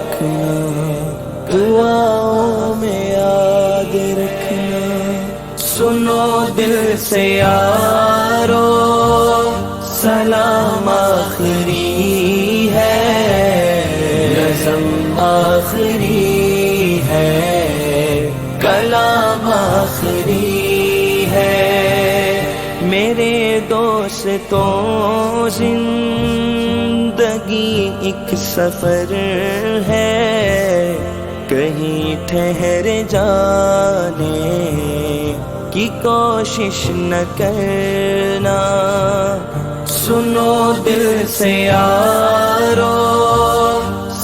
رکھنا، دعاؤں میں یاد رکھنا۔ سنو دل سے یارو، سلام آخری ہے، نظم آخری ہے، کلام آخری ہے۔ میرے دوستوں زندگی ایک سفر ہے، کہیں ٹھہر جانے کی کوشش نہ کرنا۔ سنو دل سے یارو،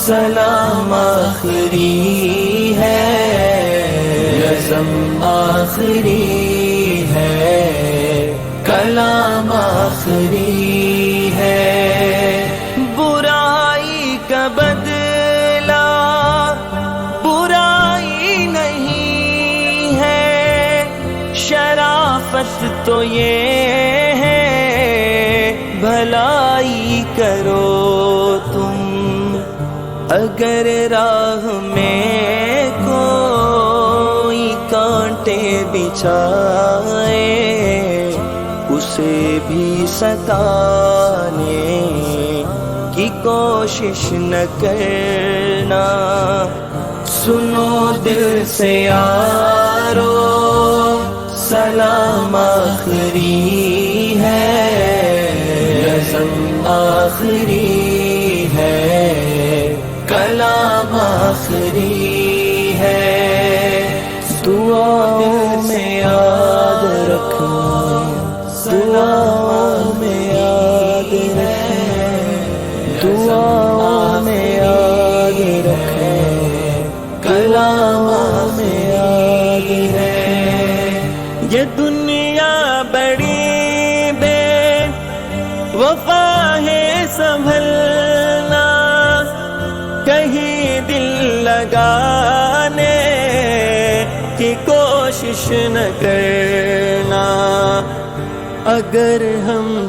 سلام آخری ہے، نظم آخری ہے، کلام آخری ہے۔ برائی کا بدلہ برائی نہیں ہے، شرافت تو یہ ہے بھلائی کرو تم۔ اگر راہ میں کوئی کانٹے بچھائے، اسے بھی ستانے کی کوشش نہ کرنا۔ سنو دل سے یارو، سلام آخری ہے، نظم آخری ہے، کلام آخری ہے۔ دعاؤں میں یاد رکھنا، دعاؤں میں یاد رکھنا، دعاؤں میں یاد رکھنا، کلام میں یاد رکھنا۔ یہ دنیا بڑی بے وفا ہے، سنبھلنا، کہیں دل لگانے کی کوشش نہ کرنا۔ اگر ہم